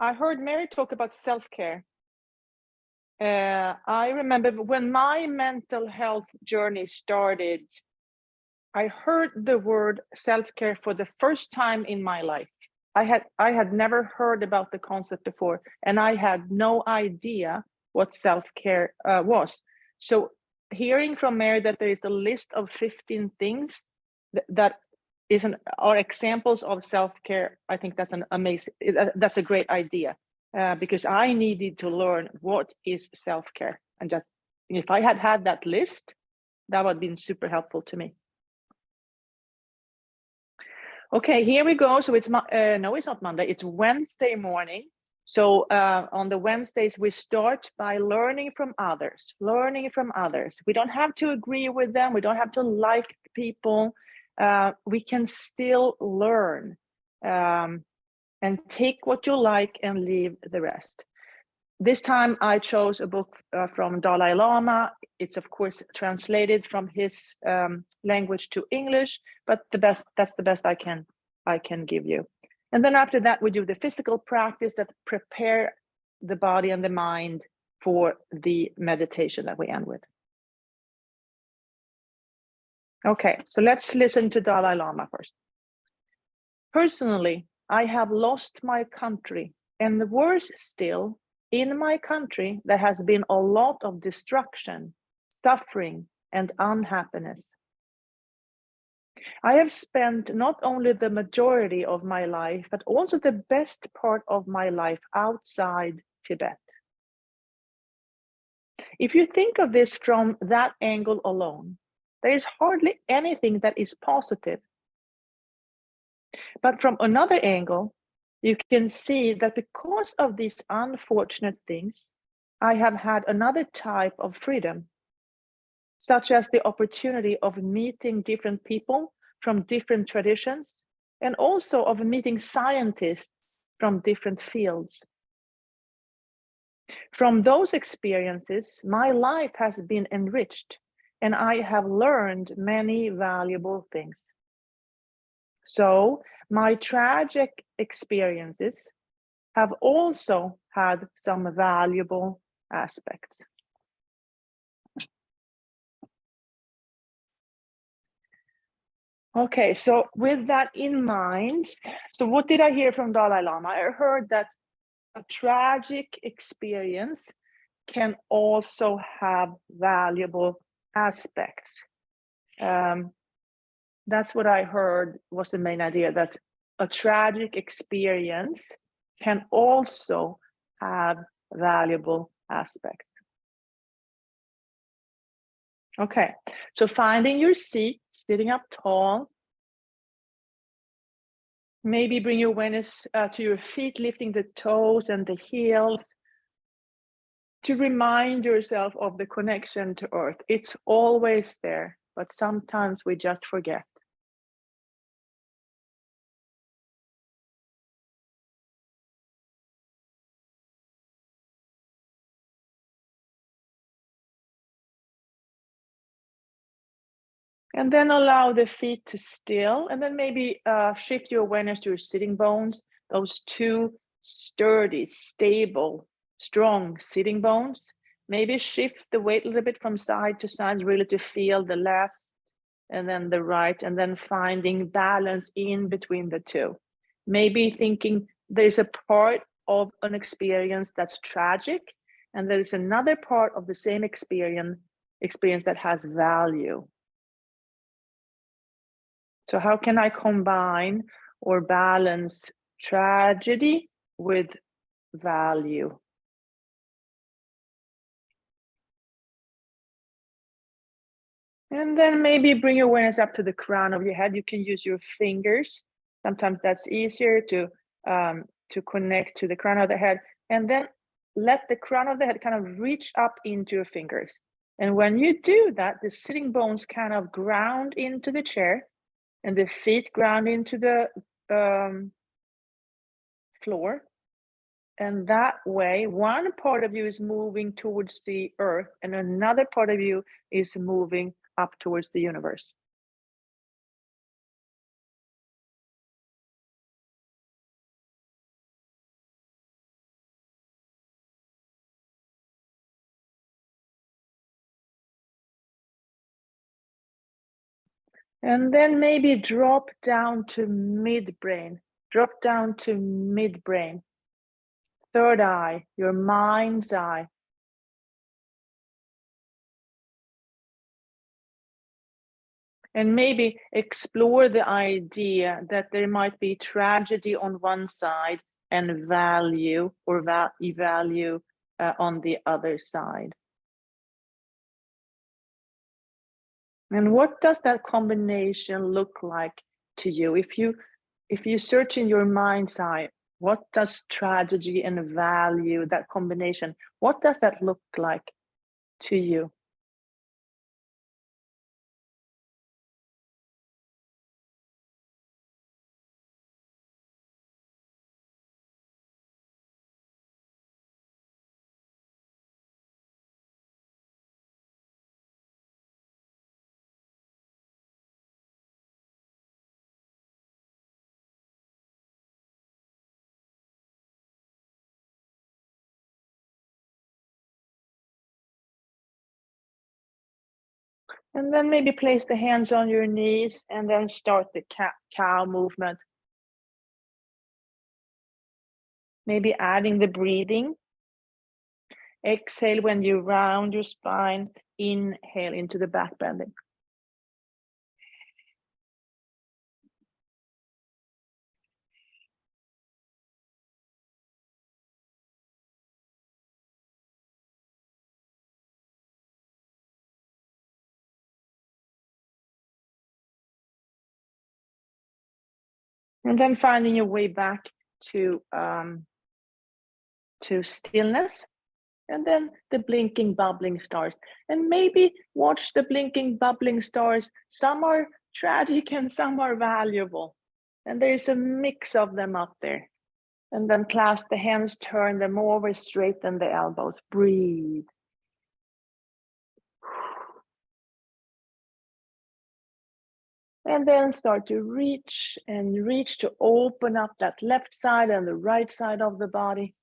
I heard Mary talk about self-care. I remember when my mental health journey started, I heard the word self-care for the first time in my life. I had never heard about the concept before, and I had no idea what self-care was. So hearing from Mary that there is a list of 15 things that are examples of self-care, I think that's an amazing, that's a great idea, because I needed to learn what is self-care, and just if I had had that list, that would have been super helpful to me. Okay, here we go. So it's no, it's not Monday. It's Wednesday morning. So on the Wednesdays, we start by learning from others, We don't have to agree with them. We don't have to like people. We can still learn and take what you like and leave the rest. This time I chose a book from Dalai Lama. It's of course translated from his language to English, but that's the best I can give you. And then after that, we do the physical practice that prepare the body and the mind for the meditation that we end with. Okay, so let's listen to Dalai Lama first. Personally, I have lost my country, and worse still, in my country, there has been a lot of destruction, suffering, and unhappiness. I have spent not only the majority of my life, but also the best part of my life outside Tibet. If you think of this from that angle alone, there is hardly anything that is positive. But from another angle, you can see that because of these unfortunate things, I have had another type of freedom, such as the opportunity of meeting different people from different traditions, and also of meeting scientists from different fields. From those experiences, my life has been enriched, and I have learned many valuable things. So my tragic experiences have also had some valuable aspects. Okay, so with that in mind, so what did I hear from Dalai Lama? I heard that a tragic experience can also have valuable aspects. That's what I heard was the main idea, that a tragic experience can also have valuable aspects. Okay, so finding your seat, sitting up tall. Maybe bring your awareness to your feet, lifting the toes and the heels to remind yourself of the connection to earth. It's always there, but sometimes we just forget. And then allow the feet to still, and then maybe shift your awareness to your sitting bones, those two sturdy, stable, strong sitting bones. Maybe shift the weight a little bit from side to side, really to feel the left and then the right, and then finding balance in between the two. Maybe thinking there's a part of an experience that's tragic, and there's another part of the same experience that has value. So how can I combine or balance tragedy with value? And then maybe bring your awareness up to the crown of your head. You can use your fingers. Sometimes that's easier to connect to the crown of the head. And then let the crown of the head kind of reach up into your fingers. And when you do that, the sitting bones kind of ground into the chair, and the feet ground into the floor. And that way, one part of you is moving towards the earth, and another part of you is moving up towards the universe. And then maybe drop down to midbrain. Drop down to midbrain. Third eye, your mind's eye. And maybe explore the idea that there might be tragedy on one side and value or value on the other side. And what does that combination look like to you? If you search in your mind's eye, what does tragedy and value, that combination, what does that look like to you? And then maybe place the hands on your knees and then start the cat-cow movement. Maybe adding the breathing. Exhale when you round your spine. Inhale into the back bending. And then finding your way back to stillness. And then the blinking, bubbling stars. And maybe watch the blinking, bubbling stars. Some are tragic and some are valuable. And there's a mix of them up there. And then clasp the hands, turn them over, straighten the elbows. Breathe. And then start to reach and reach to open up that left side and the right side of the body.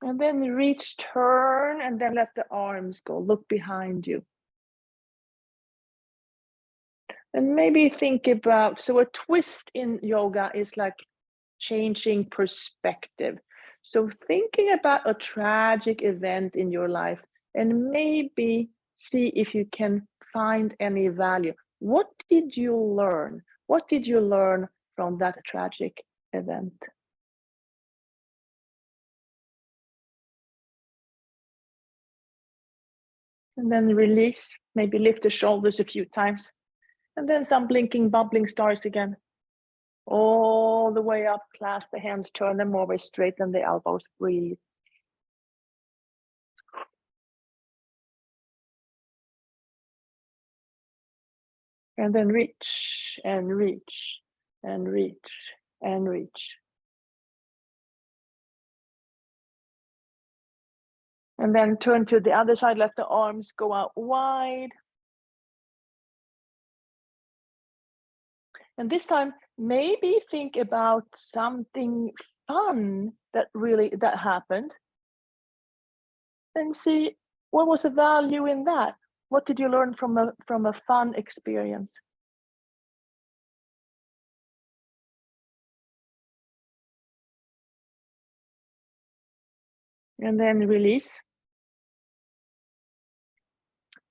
And then reach, turn, and then let the arms go. Look behind you. And maybe think about, so a twist in yoga is like changing perspective. So thinking about a tragic event in your life and maybe see if you can find any value. What did you learn? What did you learn from that tragic event? And then release, maybe lift the shoulders a few times. And then some blinking, bubbling stars again. All the way up, clasp the hands, turn them over, straighten the elbows, breathe. And then reach and reach and reach and reach. And then turn to the other side, let the arms go out wide. And this time, maybe think about something fun that happened. And see what was the value in that. What did you learn from a fun experience? And then release.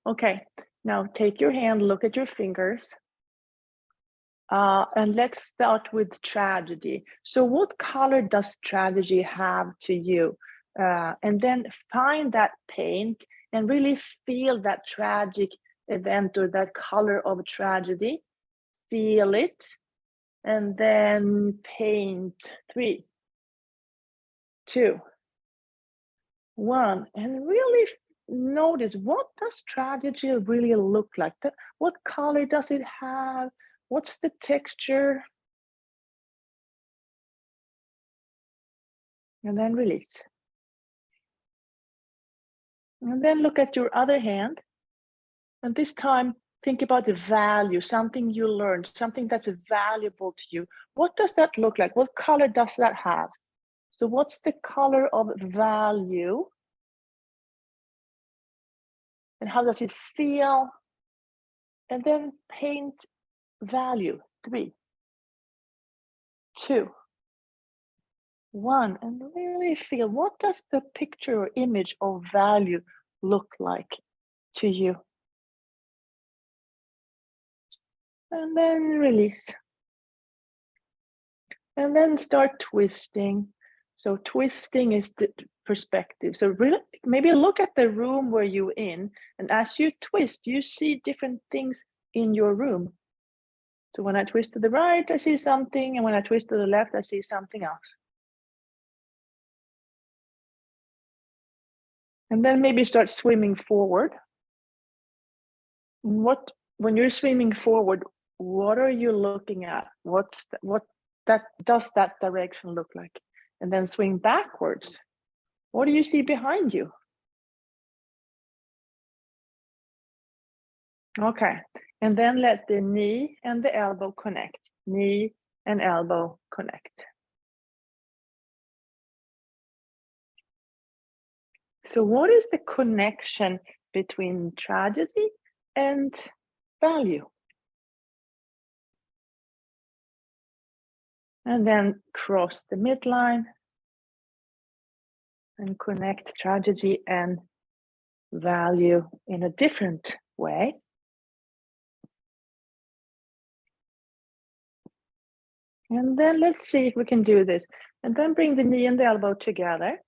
Okay, now take your hand, look at your fingers. And let's start with tragedy. So what color does tragedy have to you? And then find that paint and really feel that tragic event or that color of tragedy. Feel it. And then paint. 3, 2, 1. And really notice, what does tragedy really look like? What color does it have? What's the texture? And then release. And then look at your other hand. And this time, think about the value, something you learned, something that's valuable to you. What does that look like? What color does that have? So what's the color of value? And how does it feel? And then paint value. 3, 2, 1. And really feel, what does the picture or image of value look like to you? And then release. And then start twisting. So twisting is the perspective. So really, maybe look at the room where you're in, and as you twist, you see different things in your room. So when I twist to the right, I see something, and when I twist to the left, I see something else. And then maybe start swimming forward. When you're swimming forward, what are you looking at? What does that direction look like? And then swing backwards. What do you see behind you? Okay, and then let the knee and the elbow connect. Knee and elbow connect. So what is the connection between tragedy and value? And then cross the midline and connect tragedy and value in a different way. And then let's see if we can do this. And then bring the knee and the elbow together.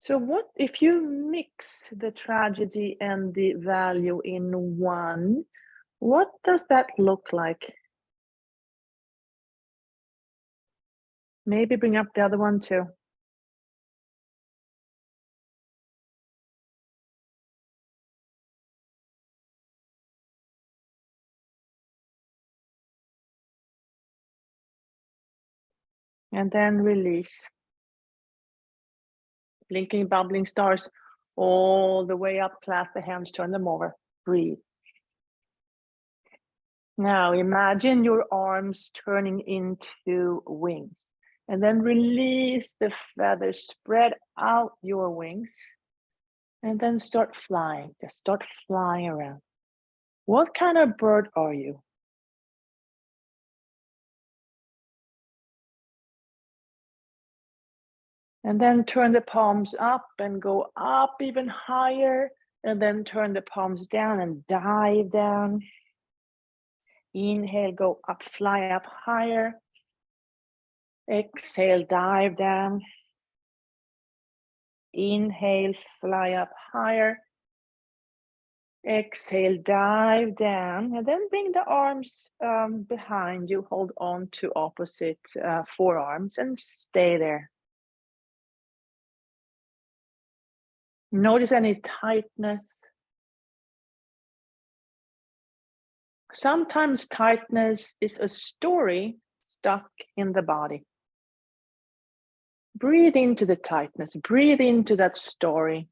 So what if you mix the tragedy and the value in one? What does that look like? Maybe bring up the other one too. And then release. Blinking, bubbling stars all the way up, clasp the hands, turn them over, breathe. Now imagine your arms turning into wings, and then release the feathers, spread out your wings, and then start flying. Just start flying around. What kind of bird are you? And then turn the palms up and go up even higher, and then turn the palms down and dive down. Inhale, go up, fly up higher. Exhale, dive down. Inhale, fly up higher. Exhale, dive down, and then bring the arms behind you. Hold on to opposite forearms and stay there. Notice any tightness. Sometimes tightness is a story stuck in the body. Breathe into the tightness, breathe into that story.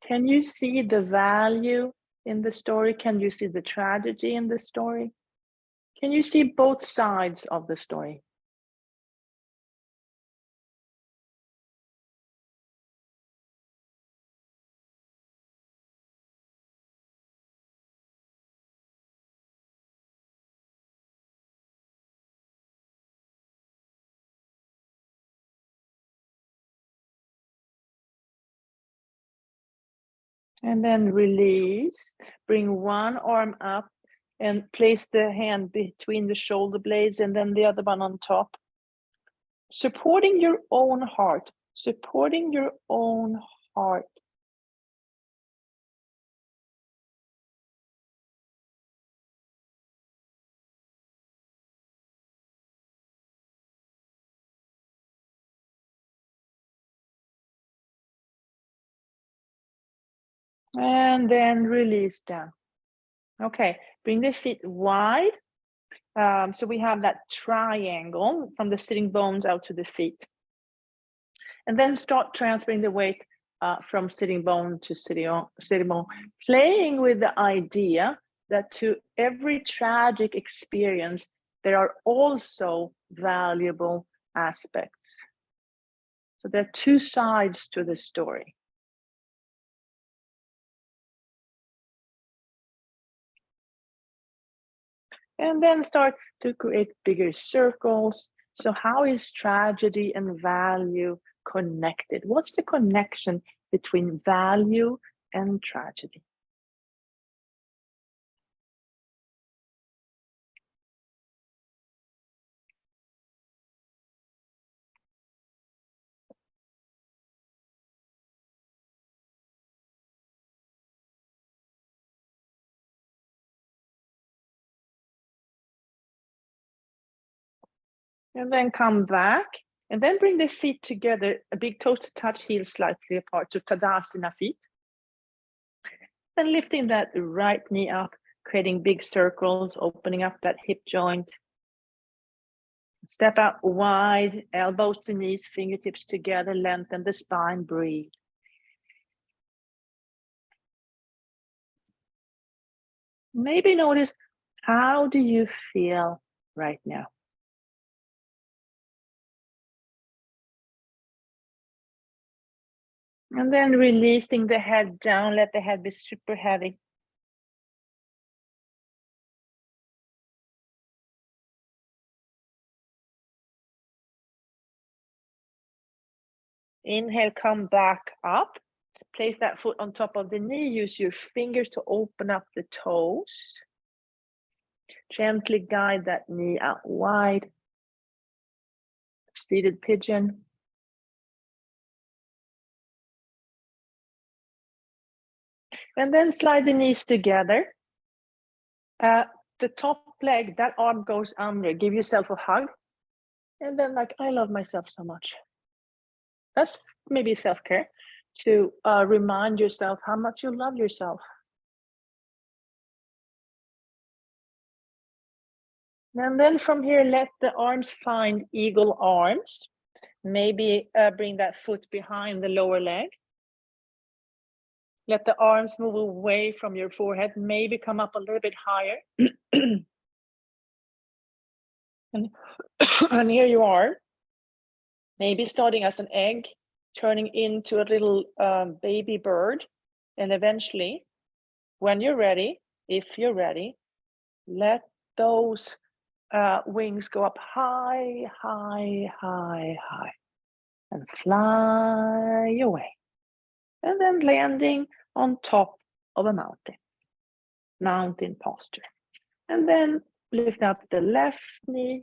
Can you see the value in the story? Can you see the tragedy in the story? Can you see both sides of the story? And then release, bring one arm up and place the hand between the shoulder blades and then the other one on top. Supporting your own heart, supporting your own heart. And then release down. Okay, bring the feet wide. So we have that triangle from the sitting bones out to the feet. And then start transferring the weight from sitting bone to sitting bone, playing with the idea that to every tragic experience, there are also valuable aspects. So there are two sides to the story. And then start to create bigger circles. So how is tragedy and value connected? What's the connection between value and tragedy? And then come back, and then bring the feet together, a big toes to touch, heels slightly apart, to Tadasana feet. Then lifting that right knee up, creating big circles, opening up that hip joint. Step out wide, elbows to knees, fingertips together, lengthen the spine, breathe. Maybe notice, how do you feel right now? And then releasing the head down, let the head be super heavy. Inhale, come back up. Place that foot on top of the knee. Use your fingers to open up the toes. Gently guide that knee out wide. Seated pigeon. And then slide the knees together. The top leg, that arm goes under. Give yourself a hug. And then like, I love myself so much. That's maybe self-care, to remind yourself how much you love yourself. And then from here, let the arms find eagle arms. Maybe bring that foot behind the lower leg. Let the arms move away from your forehead, maybe come up a little bit higher. And here you are, maybe starting as an egg, turning into a little baby bird. And eventually, when you're ready, if you're ready, let those wings go up high, high, high, high, and fly away. And then landing on top of a mountain posture. And then lift up the left knee,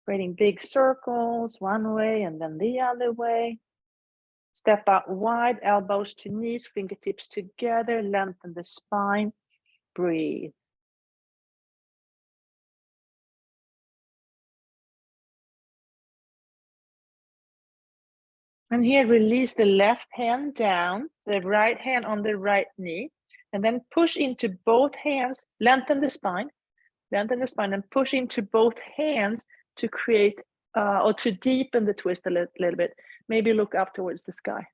creating big circles one way and then the other way. Step out wide, elbows to knees, fingertips together, lengthen the spine, breathe. And here, release the left hand down, the right hand on the right knee, and then push into both hands, lengthen the spine, and push into both hands to create or to deepen the twist a little bit. Maybe look up towards the sky.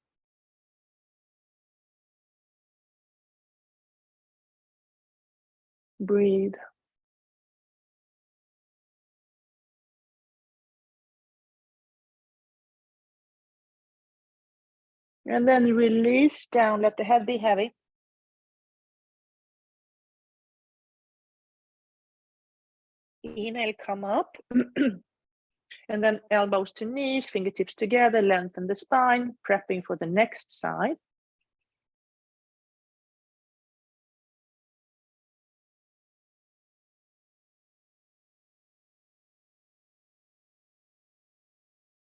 Breathe. And then release down, let the head be heavy. Inhale, come up. And then elbows to knees, fingertips together, lengthen the spine, prepping for the next side.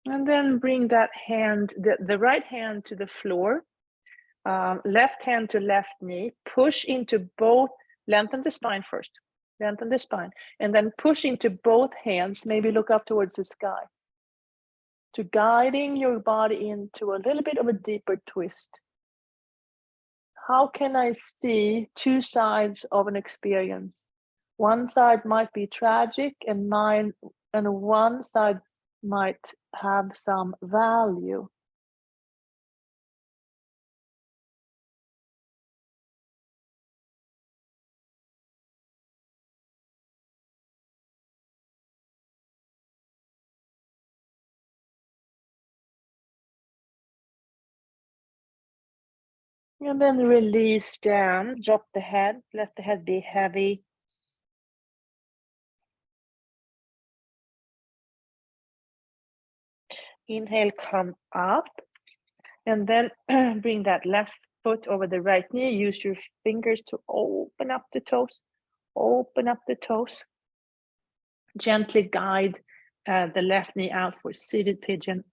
And then bring that hand, the right hand to the floor, left hand to left knee, push into both, lengthen the spine first, lengthen the spine, and then push into both hands, maybe look up towards the sky, to guiding your body into a little bit of a deeper twist. How can I see two sides of an experience? One side might be tragic and one side might have some value. And then release down, drop the head, let the head be heavy. Inhale, come up. And then bring that left foot over the right knee. Use your fingers to open up the toes. Open up the toes. Gently guide the left knee out for seated pigeon.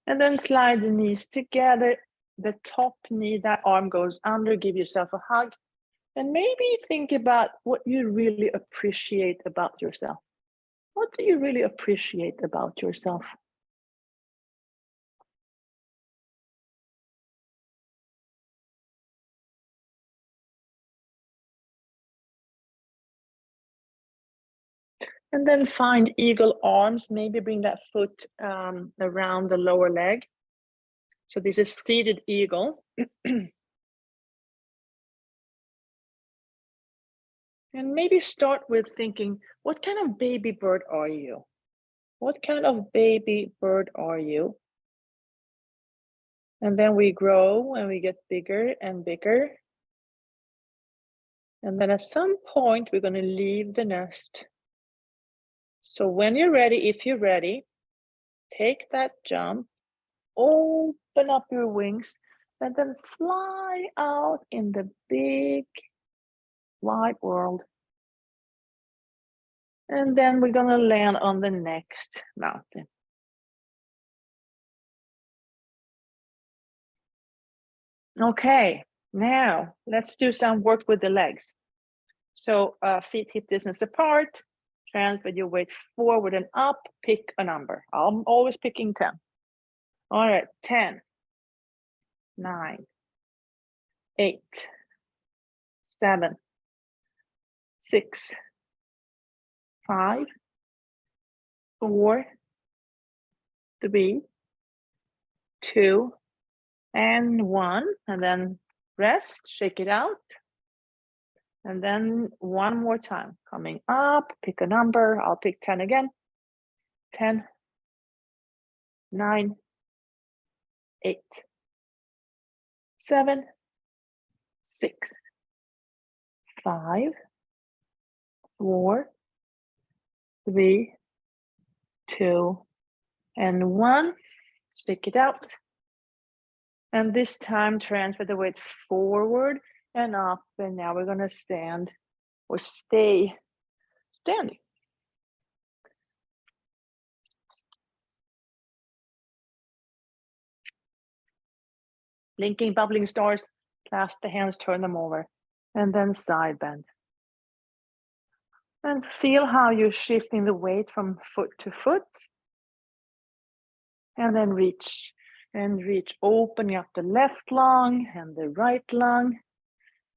And then slide the knees together. The top knee, that arm goes under. Give yourself a hug. And maybe think about what you really appreciate about yourself. What do you really appreciate about yourself? And then find eagle arms. Maybe bring that foot around the lower leg. So this is seated eagle. And maybe start with thinking, what kind of baby bird are you? What kind of baby bird are you? And then we grow and we get bigger and bigger. And then at some point, we're going to leave the nest. So when you're ready, if you're ready, take that jump, open up your wings, and then fly out in the big, wide world. And then we're going to land on the next mountain. Okay, now let's do some work with the legs. So feet hip distance apart, transfer your weight forward and up, pick a number. I'm always picking 10. All right, 10, 9, 8, 7, 6, 5, 4, 3, 2, and 1. And then rest, shake it out. And then one more time, coming up, pick a number. I'll pick 10 again. 10, 9, 8, 7, 6, 5, 4, 3, 2, and 1. Stick it out. And this time, transfer the weight forward and up. And now we're going to stand or stay standing. Blinking, bubbling stars. Clasp the hands, turn them over. And then side bend. And feel how you're shifting the weight from foot to foot. And then reach and reach, opening up the left lung and the right lung.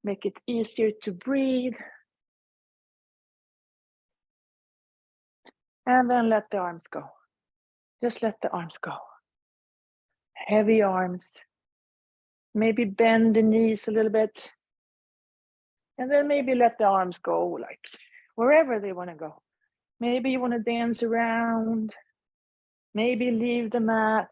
Make it easier to breathe. And then let the arms go. Just let the arms go. Heavy arms. Maybe bend the knees a little bit. And then maybe let the arms go like wherever they want to go. Maybe you want to dance around. Maybe leave the mat.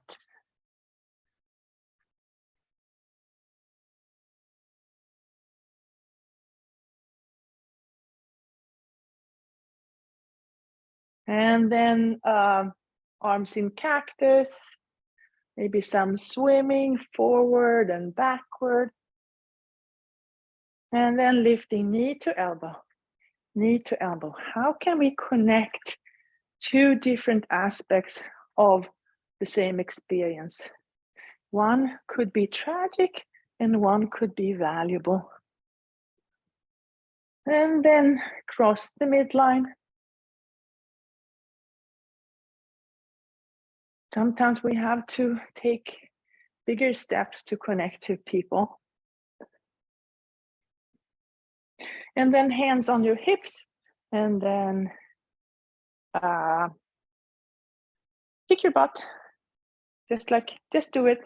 And then arms in cactus. Maybe some swimming forward and backward. And then lifting knee to elbow. Knee to elbow. How can we connect two different aspects of the same experience? One could be tragic and one could be valuable. And then cross the midline. Sometimes we have to take bigger steps to connect to people. And then hands on your hips, and then kick your butt. Just do it.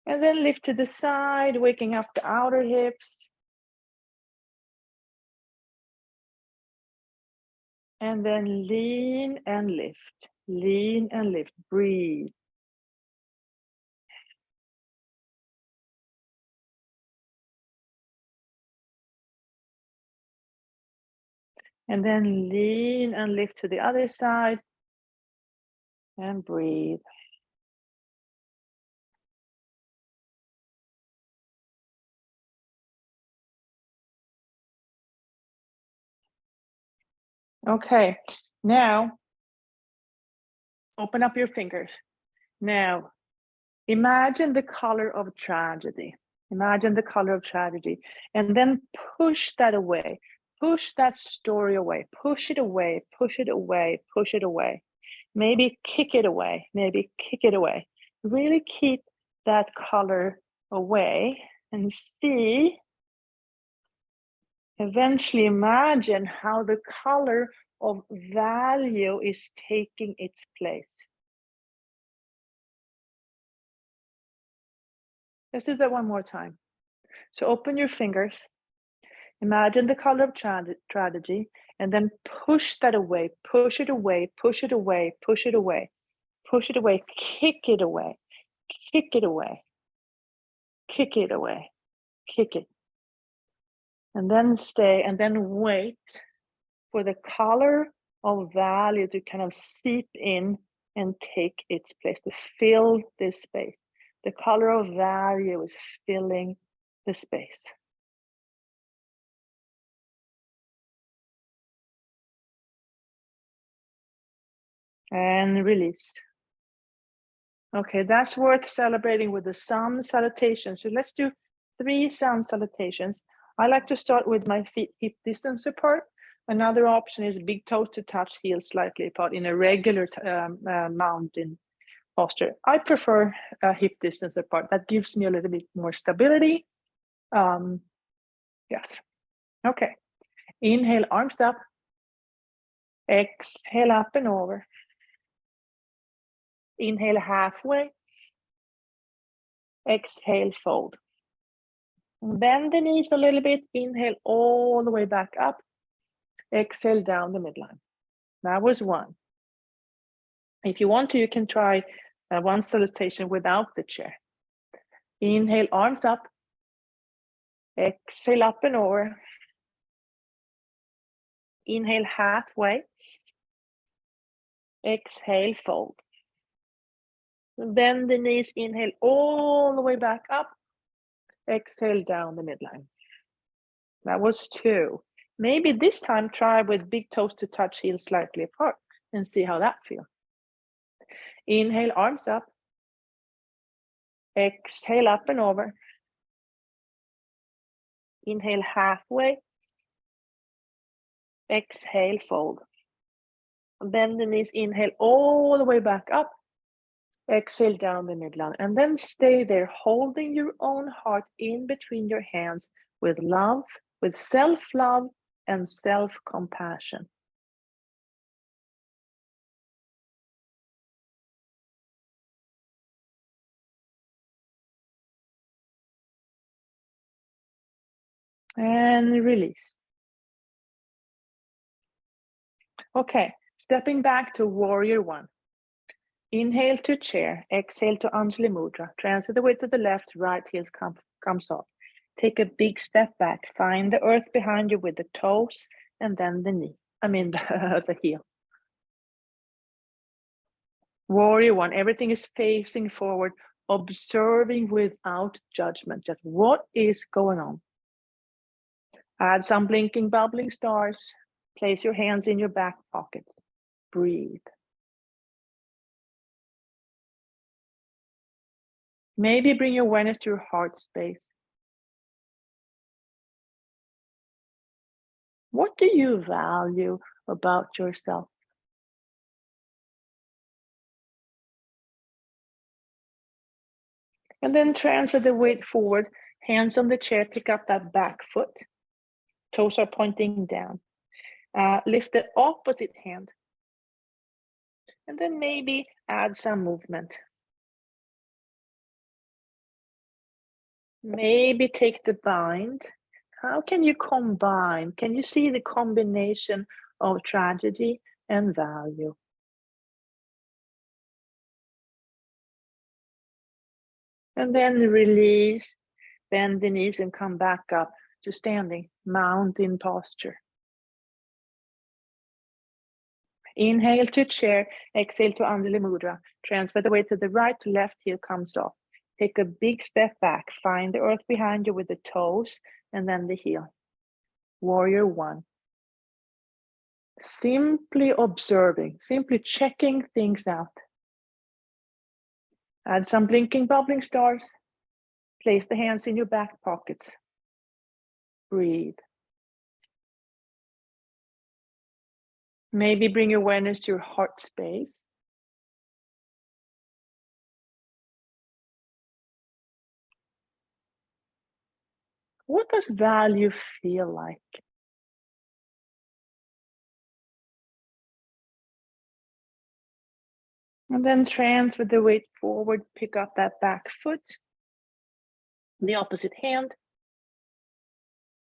And then lift to the side, waking up the outer hips. And then lean and lift. Lean and lift. Breathe. And then lean and lift to the other side. And breathe. Okay, now open up your fingers. Now, imagine the color of tragedy. Imagine the color of tragedy. And then push that away. Push that story away. Push it away. Push it away. Push it away. Maybe kick it away. Maybe kick it away. Really keep that color away and see. Eventually imagine how the color of value is taking its place. Let's do that one more time. So open your fingers, imagine the color of tragedy, and then push that away, push it away, push it away, push it away, push it away, kick it away, kick it away, kick it away, kick it. And then stay and then wait for the color of value to kind of seep in and take its place, to fill this space. The color of value is filling the space. And release. Okay, that's worth celebrating with the sun salutation. So let's do 3 sun salutations. I like to start with my feet hip distance apart. Another option is big toes to touch, heels slightly apart in a regular mountain posture. I prefer hip distance apart. That gives me a little bit more stability. Yes. Okay. Inhale, arms up. Exhale, up and over. Inhale, halfway. Exhale, fold. Bend the knees a little bit. Inhale all the way back up. Exhale down the midline. That was 1. If you want to, you can try one salutation without the chair. Inhale, arms up. Exhale, up and over. Inhale, halfway. Exhale, fold. Bend the knees. Inhale all the way back up. Exhale down the midline. That was 2. Maybe this time try with big toes to touch, heels slightly apart, and see how that feels. Inhale, arms up. Exhale, up and over. Inhale, halfway. Exhale, fold. Bend the knees. Inhale all the way back up. Exhale down the midline. And then stay there, holding your own heart in between your hands with love, with self-love and self-compassion. And release. Okay, stepping back to warrior 1. Inhale to chair, exhale to Anjali Mudra. Transfer the weight to the left, right heel comes off. Take a big step back, find the earth behind you with the toes and then the knee, the heel. Warrior 1, everything is facing forward, observing without judgment, just what is going on. Add some blinking, bubbling stars. Place your hands in your back pockets. Breathe. Maybe bring your awareness to your heart space. What do you value about yourself? And then transfer the weight forward, hands on the chair, pick up that back foot. Toes are pointing down. Lift the opposite hand. And then maybe add some movement. Maybe take the bind. How can you combine? Can you see the combination of tragedy and value? And then release, bend the knees and come back up to standing, mountain posture. Inhale to chair, exhale to Anjali Mudra. Transfer the weight to the right, to left heel comes off. Take a big step back, find the earth behind you with the toes and then the heel. Warrior one. Simply observing, simply checking things out. Add some blinking, bubbling stars. Place the hands in your back pockets. Breathe. Maybe bring awareness to your heart space. What does value feel like? And then transfer the weight forward, pick up that back foot, the opposite hand,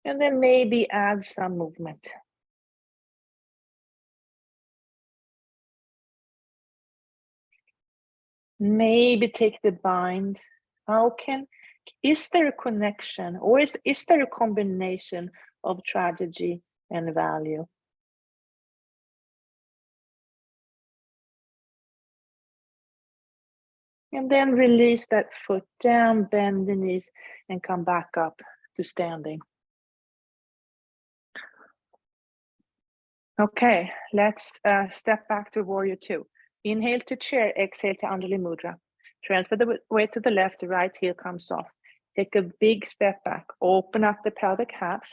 and then maybe add some movement. Maybe take the bind. Is there a connection, or is there a combination of tragedy and value? And then release that foot down, bend the knees, and come back up to standing. Okay, let's step back to warrior two. Inhale to chair, exhale to Anjali Mudra. Transfer the weight to the left, the right heel comes off. Take a big step back, open up the pelvic halves,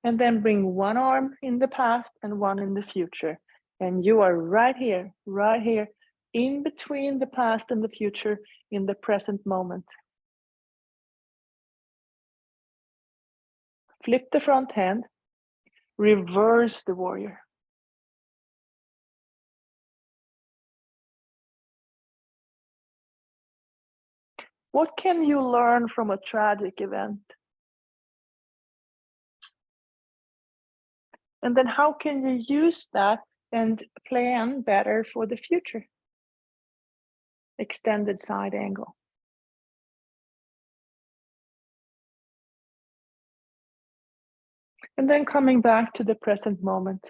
and then bring one arm in the past and one in the future. And you are right here, in between the past and the future, in the present moment. Flip the front hand, reverse the warrior. What can you learn from a tragic event? And then how can you use that and plan better for the future? Extended side angle. And then coming back to the present moment.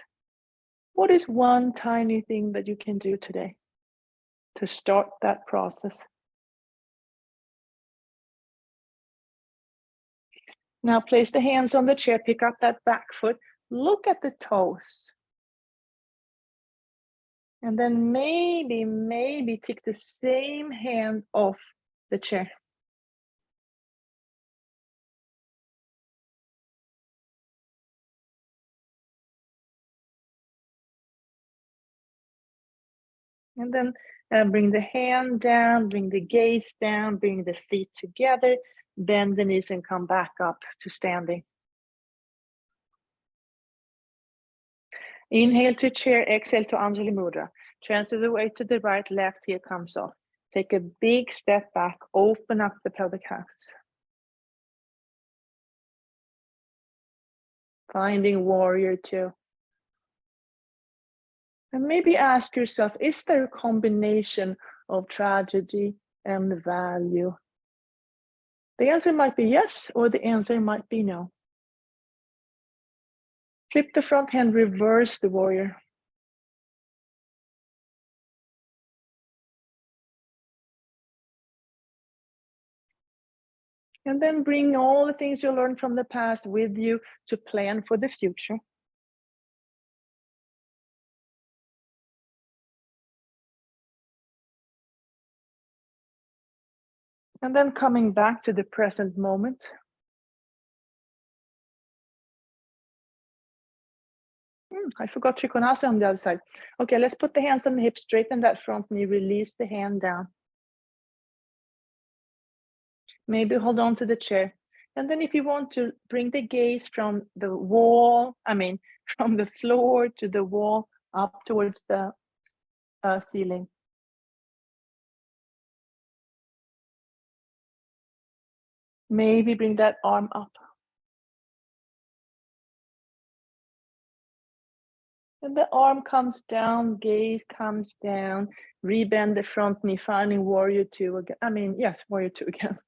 What is one tiny thing that you can do today to start that process? Now place the hands on the chair, pick up that back foot, look at the toes. And then maybe take the same hand off the chair. And then bring the hand down, bring the gaze down, bring the feet together, bend the knees and come back up to standing. Inhale to chair, exhale to Anjali Mudra. Transfer the weight to the right, left heel comes off. Take a big step back, open up the pelvic halves. Finding warrior two. And maybe ask yourself, is there a combination of tragedy and value? The answer might be yes, or the answer might be no. Flip the front hand, reverse the warrior. And then bring all the things you learned from the past with you to plan for the future. And then coming back to the present moment. I forgot Trikonasana on the other side. Okay, let's put the hands on the hips, straighten that front knee, release the hand down. Maybe hold on to the chair. And then if you want to bring the gaze from the wall, from the floor to the wall, up towards the ceiling. Maybe bring that arm up. And the arm comes down, gaze comes down, rebend the front knee, finding warrior two again. Yes, warrior two again.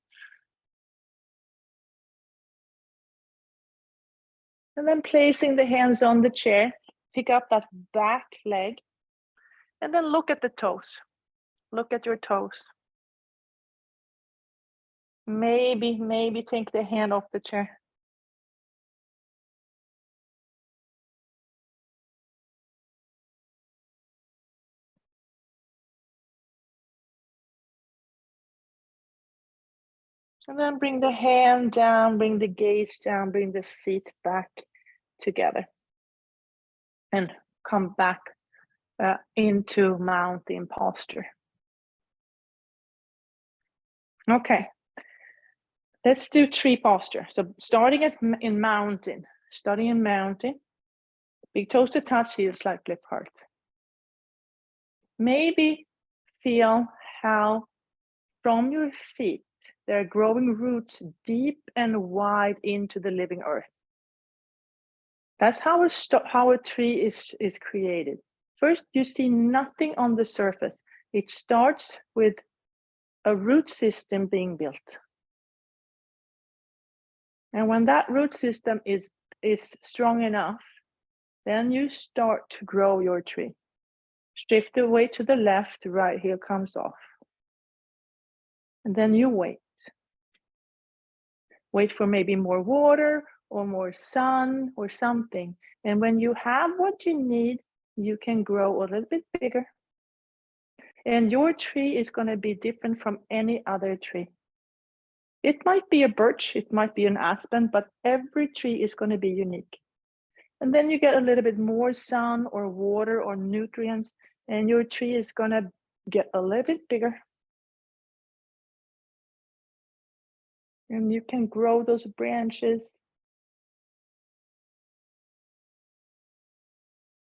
And then placing the hands on the chair, pick up that back leg, and then look at the toes. Look at your toes. Maybe take the hand off the chair. And then bring the hand down, bring the gaze down, bring the feet back together. And come back into mountain posture. Okay. Let's do tree posture. So starting in mountain, big toes to touch, heels slightly apart. Maybe feel how from your feet, there are growing roots deep and wide into the living earth. That's how a tree is created. First, you see nothing on the surface. It starts with a root system being built. And when that root system is strong enough, then you start to grow your tree. Shift the weight to the left, right heel comes off. And then you wait. Wait for maybe more water or more sun or something. And when you have what you need, you can grow a little bit bigger. And your tree is going to be different from any other tree. It might be a birch, it might be an aspen, but every tree is going to be unique. And then you get a little bit more sun or water or nutrients, and your tree is going to get a little bit bigger. And you can grow those branches.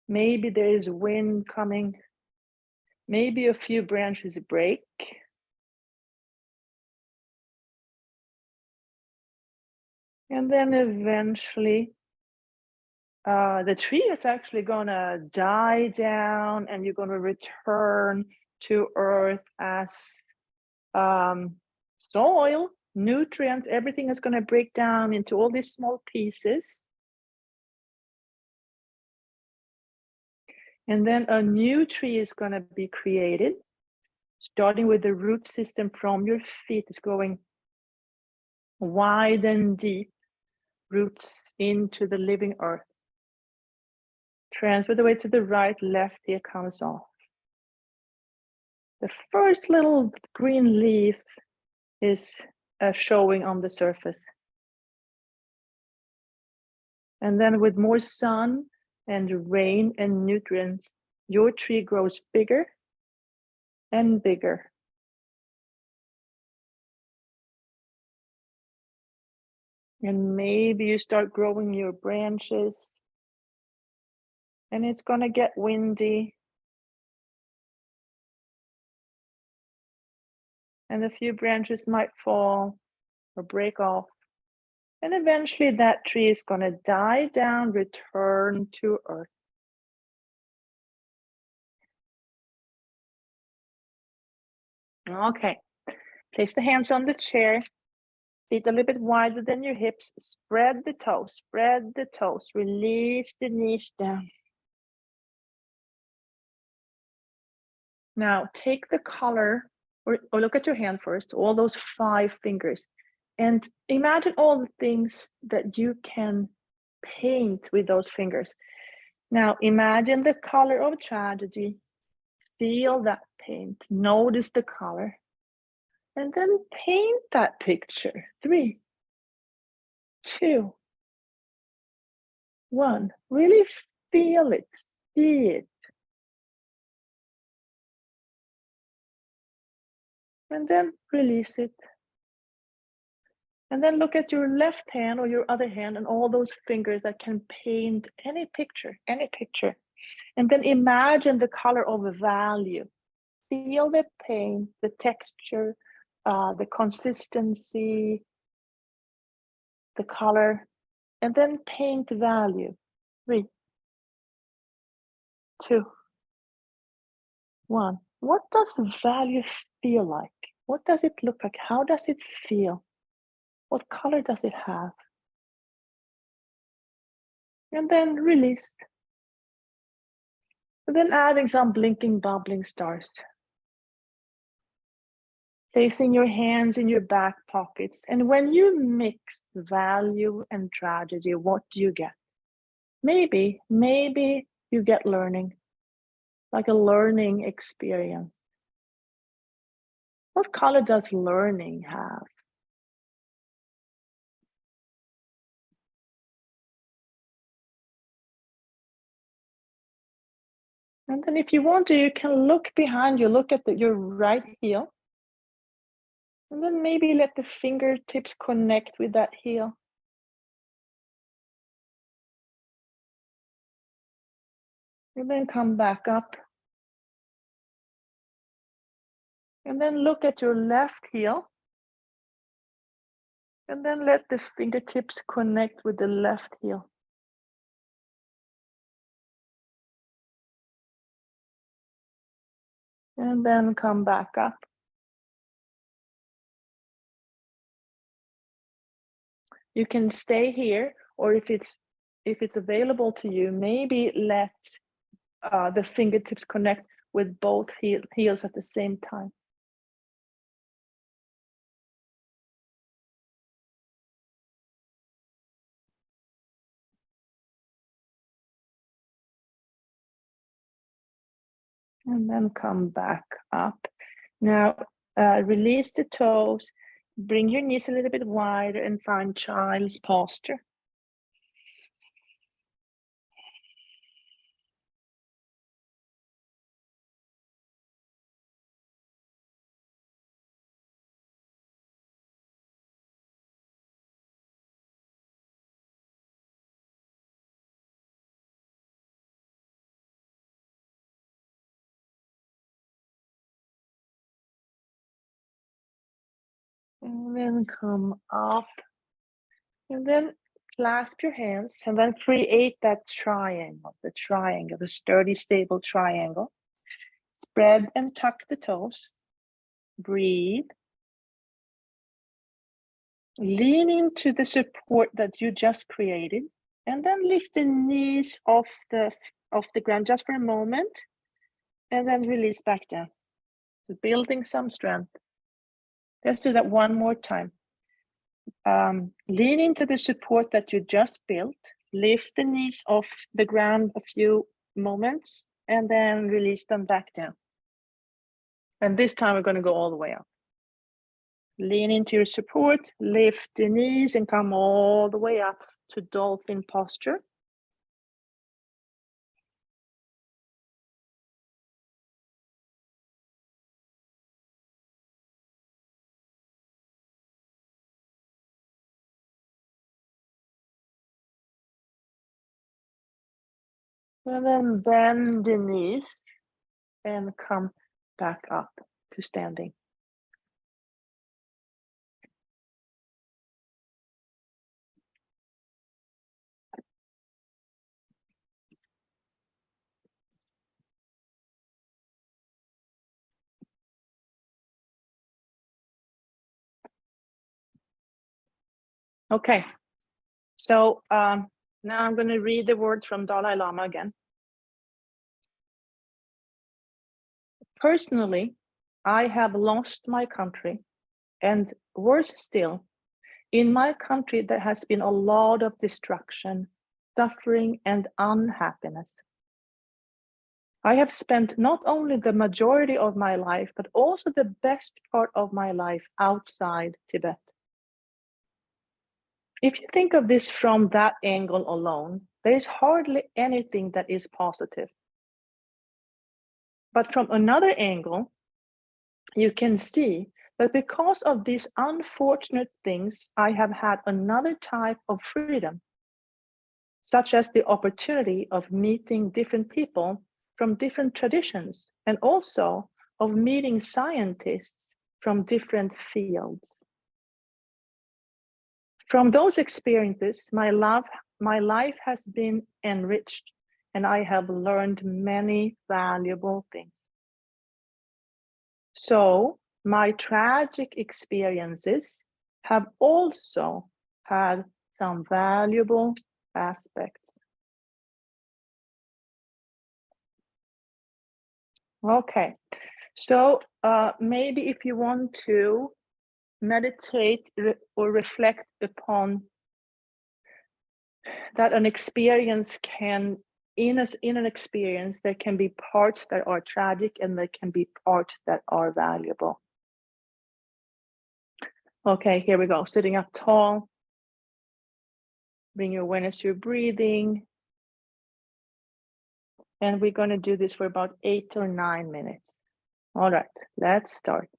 Maybe there is wind coming. Maybe a few branches break. And then eventually, the tree is actually going to die down, and you're going to return to earth as soil, nutrients, everything is going to break down into all these small pieces. And then a new tree is going to be created, starting with the root system from your feet is growing wide and deep, roots into the living earth. Transfer the weight to the right, left ear comes off. The first little green leaf is showing on the surface. And then with more sun and rain and nutrients, your tree grows bigger and bigger. And maybe you start growing your branches, and it's going to get windy. And a few branches might fall or break off. And eventually that tree is going to die down, return to earth. Okay, place the hands on the chair. Feet a little bit wider than your hips. Spread the toes, release the knees down. Now take the color, or look at your hand first, all those 5 fingers, and imagine all the things that you can paint with those fingers. Now imagine the color of tragedy. Feel that paint, notice the color, and then paint that picture. 3, 2, 1. Really feel it, see it. And then release it. And then look at your left hand or your other hand and all those fingers that can paint any picture. And then imagine the color of a value. Feel the paint, the texture, the consistency, the color, and then paint value. 3, 2, 1. What does value feel like? What does it look like? How does it feel? What color does it have? And then release. And then adding some blinking, bubbling stars. Placing your hands in your back pockets. And when you mix value and tragedy, what do you get? Maybe you get learning, like a learning experience. What color does learning have? And then if you want to, you can look behind you, look at your right heel. And then maybe let the fingertips connect with that heel. And then come back up. And then look at your left heel. And then let the fingertips connect with the left heel. And then come back up. You can stay here, or if it's available to you, maybe let the fingertips connect with both heels at the same time. And then come back up. Now, release the toes, bring your knees a little bit wider and find child's posture. And then come up. And then clasp your hands and then create that triangle, the sturdy, stable triangle. Spread and tuck the toes. Breathe. Lean into the support that you just created. And then lift the knees off the ground just for a moment. And then release back down. So building some strength. Let's do that one more time. Lean into the support that you just built. Lift the knees off the ground a few moments and then release them back down. And this time we're going to go all the way up. Lean into your support, lift the knees and come all the way up to dolphin posture. And then bend the knees and come back up to standing. Okay, so now I'm going to read the words from Dalai Lama again. Personally, I have lost my country, and worse still, in my country there has been a lot of destruction, suffering, and unhappiness. I have spent not only the majority of my life, but also the best part of my life outside Tibet. If you think of this from that angle alone, there is hardly anything that is positive. But from another angle, you can see that because of these unfortunate things, I have had another type of freedom, such as the opportunity of meeting different people from different traditions, and also of meeting scientists from different fields. From those experiences, my life has been enriched, and I have learned many valuable things. So, my tragic experiences have also had some valuable aspects. Okay, so maybe if you want to meditate or reflect upon that an experience can, in an experience, there can be parts that are tragic and there can be parts that are valuable. Okay, here we go. Sitting up tall. Bring your awareness to your breathing. And we're going to do this for about 8 or 9 minutes. All right, let's start.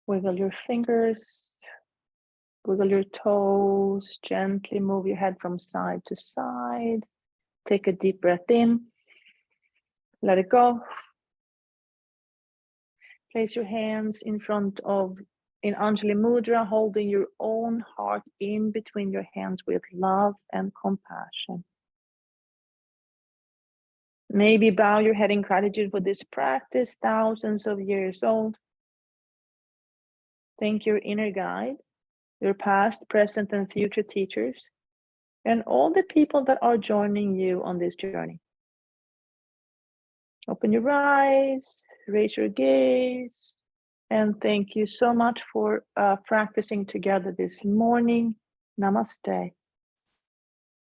Wiggle your fingers, wiggle your toes, gently move your head from side to side. Take a deep breath in, let it go. Place your hands in front of, in Anjali Mudra, holding your own heart in between your hands with love and compassion. Maybe bow your head in gratitude for this practice, thousands of years old. Thank your inner guide, your past, present, and future teachers, and all the people that are joining you on this journey. Open your eyes, raise your gaze, and thank you so much for practicing together this morning. Namaste.